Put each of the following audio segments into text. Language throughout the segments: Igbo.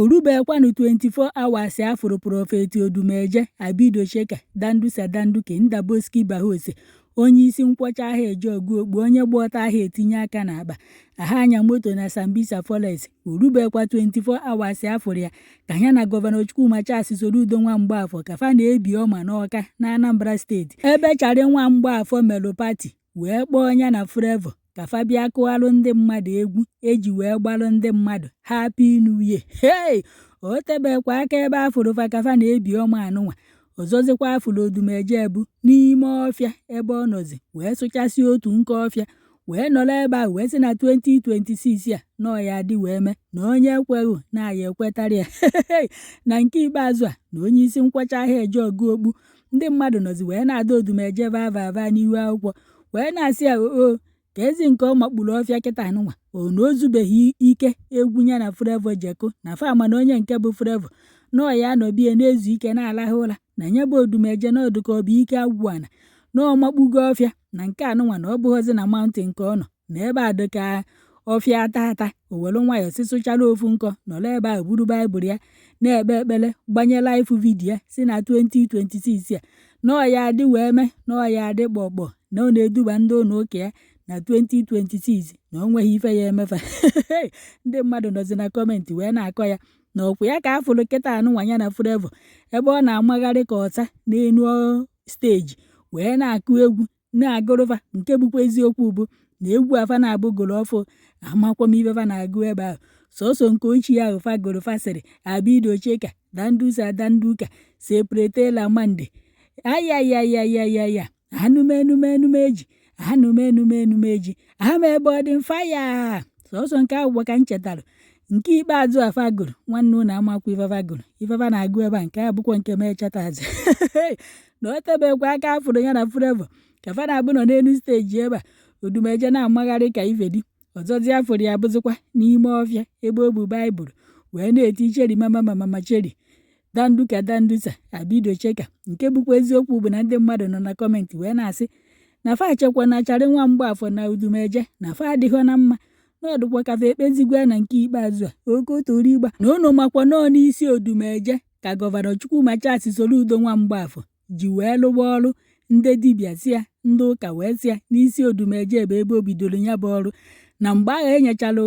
orubekwanụ 24 hours afụrụ Prọfet Odumeje Abidocheka Dandusa Ndaboski Bahose onye isi nkwọcha aha Ejeogu Okpu onye gba ọtọ aha etinye aka n'akpa aha anya moto na Sambisa Forest. Orubekwa 24 hours afụrụ ya ka ya na Gọvanọ Chukwuma Charles Soludo Nwamgbafọ ka fa na-ebi ọma n'Ọka na Anambra steeti ebe Charị Nwamgbafọ melụ pati wee kpọọ ya na Flavour ka fa bịa kụghalụ ndị mmadụ egwu eji wee gbalụ ndị mmadụ Happy New Year. O tebekwa aka ebe afụrụ fa ka fa na-ebi ọma anụnwa ọzọzikwa afụrụ Odumeje bụ n'ime ọfịa ebe ọ nọzi wee sụchasị otu nke ọfịa wee nọrọ ebe a wee sị na 2026 a nọ ya dị wee mee na onye ekweghị na ya ekwetara ya. Na nke ikpeazụ a na onye isi nkwọcha aha Ejeogu Okpu ndị mmadụ nọzi wee na-ada Odumeje vava n'ihu akwụkwọ wee na-asị ya ka ezi nke ọ makpuru ọfịa kịta anụnwa na o zubeghị ike egwu ya na Flavour jekụ na fama na onye nke bụ Flavour nọọ ya anọbie na-ezu ike na-alahụ ụra na nye bụ Odumeje n'ọdụ ka ọ bụ ike agwụ ana na ọmakpugo ọfịa na nke anụnwa na ọ bụghịzi na mountain ka ọ nọ na ebe a dịka ọfịa ata o were nwayọọ si sụchara ofu nkọ nọrọ ebe a buru Baịbụl ya na-ekpe ekpere gbanye live vidiyo ya si na 2026 a nọọ ya adị wee mee nọọ ya adị kpọkpọ na ọ na-eduba ndị ụlọ ụka ya na 2026 na o nweghị ife ya emefa. Ndị mmadụ nọzi na kọmentị wee na-akọ ya na ọkwa ya ka afụrụ kịta anụnwa ya na Flavour ebe ọ na-amagharị ka ọsa n'elu steji wee na-akụ egwu na-agụrụfa nke bụkwa eziokwu bụ na egwu afa na-abụ golofu amakwa m ifefa na-agụ ebe ahụ sọsọ nke ochie ahụ fa gorofa sịrị Abidocheka Dandusa sepretela mande ayayayayaya eji ama ebe ọ dị mfa ya sọsọ nke ahụ ka m chetara. Nke ikpeazụ afa gụrụ nwanne ụnụ amakwa ifefa na-agụ ebe a nke a bụkwa nke m echetazi. Na o tebekwa aka afụrụ ya na Flavour ka fa na-abụ nọ n'elu steji ebe a Odumeje na-amagharị ka ifedi ọzọzi afụrụ ya bụzikwa n'ime ọfịa ebe o bu Baịbụl wee na-eti cheri mama cheri Dandusa Abidocheka nke bụkwa eziokwu bụ na ndị mmadụ nọ na kọmentị wee na-asị na fa chekwa na Charị Nwamgbafọ na Odumeje na fa adịghọ na mma n'ọdụkwa ka fa ekpezigwe na nke ikpeazụ a okotoro ịgba na ụnụ makwa nọọ n'isi Odumeje ka Gọvanọ Chukwuma Charles Soludo Nwamgbafọ ji wee lụwa ọrụ ndị dibịa si ya ndị ụka wee si ya n'isi Odumeje ebe o bidoro ya bụ ọrụ na mgbe agha enyechala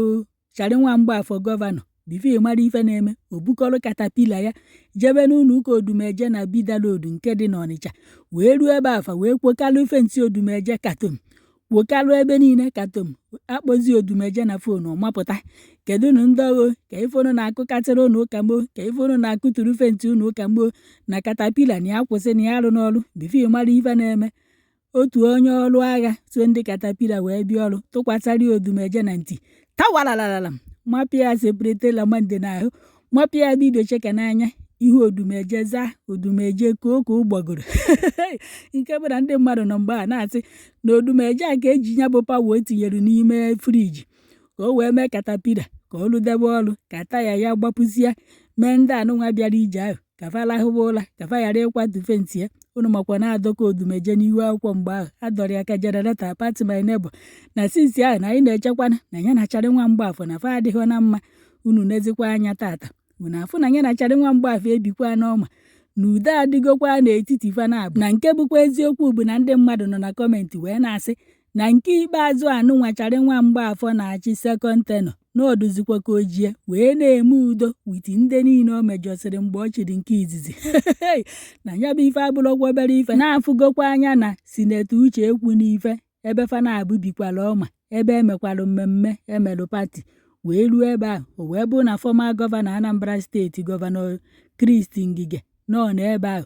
Charị Nwamgbafọ gọvanọ bifo mara ife na-eme obukọrọ katapila ya jebe n'ụlọ ụka Odumeje na Bidalodu nke dị n'Ọnịcha wee ruo ebe afa wee kwokalụ fensị Odumeje katom kwokalụ ebe niile katom akpọzi Odumeje na fonu ọmapụta kedụnụ ndị ọghọ ka ifonu na-akụkatịrị ụlọ ụka mgbo ka ifonu na-akụtụrụ fensị ụlọ ụka mgbo na katapila na ya kwụsị na ya arụ n'ọrụ bifo mara ife na-eme. Otu onye ọrụ agha so ndị katapila wee bịa ọrụ tụkwasịrị Odumeje na ntị tawalalala mapịa sepretela mande n'ahụ mapịa Abidocheka n'anya ihu Odumeje zaa Odumeje ka ụgbọgoro. Nke bụ na ndị mmadụ nọ mgbe a na-asị na Odumeje a ka eji ya bụ pawa o tinyere n'ime friji ka o wee mee katapila ka ọ rụdebe ọrụ ka taya ya gbapụsịa mee ndị anụnwa bịara ije ahụ ka fa lahụba ụra ka fa ghara ịkwatu fensị ya. Unu makwa na-adọka Odumeje n'ihu akwụkwọ mgbe ahụ adọrọ ya ka jenereta pati my neighbor na sinsi ahụ na anyị na-echekwana na ya na Charị Nwamgbafọ na fa adịghọ na mma. Unu nezikwa anya tata unu afụ na ya na Charị Nwamgbafọ ebikwa n'ọma na udo adịgokwa n'etiti fa na-abụ na nke bụkwa eziokwu bụ na ndị mmadụ nọ na kọmentị wee na-asị na nke ikpeazụ anụnwa Charị Nwamgbafọ na-achị sekọnd tenọ n'ọdụzikwa ka ojie wee na-eme udo witi ndị niile o mejọsịrị mgbe ọ chịrị nke izizi. Na ya bụ ife abụrụkwa obere ife na-afụgokwa anya na Sinetọ Uche Ekwu n'ife ebe fa na-abụ bikwala ọma ebe emekwalụ mmemme emelụ pati wee ruo ebe ahụ o wee bụ na fọma gọvanọ Anambra steeti Gọvanọ Kristi Ngige nọ n'ebe ahụ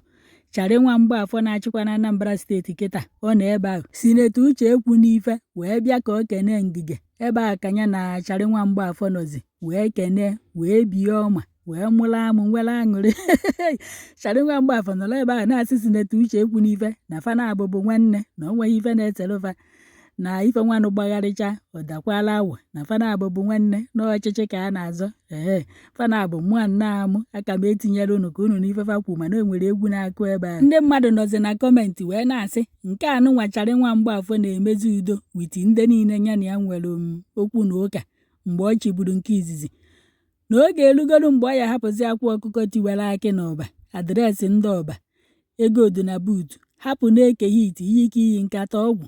Charị Nwamgbafọ na-achịkwa na Anambra steeti kịta ọ nọ ebe ahụ Sinetọ Uche Ekwu n'ife wee bịa ka o kene Ngige ebe a ka ya na Charị Nwamgbafọ nọzi wee kene wee bie ọma wee mụrụ amụ nwere aṅụrị. Charị Nwamgbafọ nọrọ ebe ahụ na-asị Sinetọ Uche Ekwu n'ife na fa na-abụbụ nwanne na o nweghị ife na-etelụfa na ife nwanụ gbagharịcha ọdakwala awọ na fa na-abụbụ nwanne n'ọchịchị ka a na-azọ fa na-abụ mụa nna-amụ aka m etinyere unu ka unu n'ife fa kwu mana o nwere egwu na-akụ ebe ahụ. Ndị mmadụ nọzi na kọmentị wee na-asị nke anụnwa Charị Nwamgbafọ na-emezi udo witi ndị niile ya na ya nwere okwu na ụka mgbe ọ chịburu nke izizi na oge elugolu mgbe ọ ya hapụzi akwa ọkụkọ tiwara akị n'ọba, adreesị ndị ọba, ego dị na buutu, hapụ na-eke hiti ihe ike iyi nkata ọgwụ,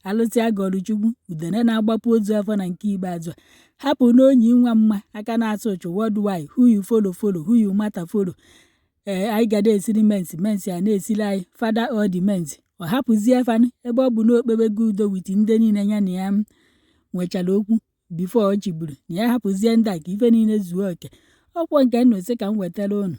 alụsị agọrụ Chukwu, udene na-agbapụ ozu afọ na nke ikpeazụ a, hapụ na onyi nwa mma aka na-atụ ụchụ worldwide, who you follow follow, who you matter follow. Anyị gada esiri mensi a na-esiri anyị fada all the mensi. Ọ hapụzie fanụ ebe ọ bụ na okpebego udo witi ndị niile ya na ya nwechara okwu bifo ọ chigburu, na ya hapụzie ndị a ka ife niile zuo oke. Ọkwọ nke nnụsị ka m wetara unu.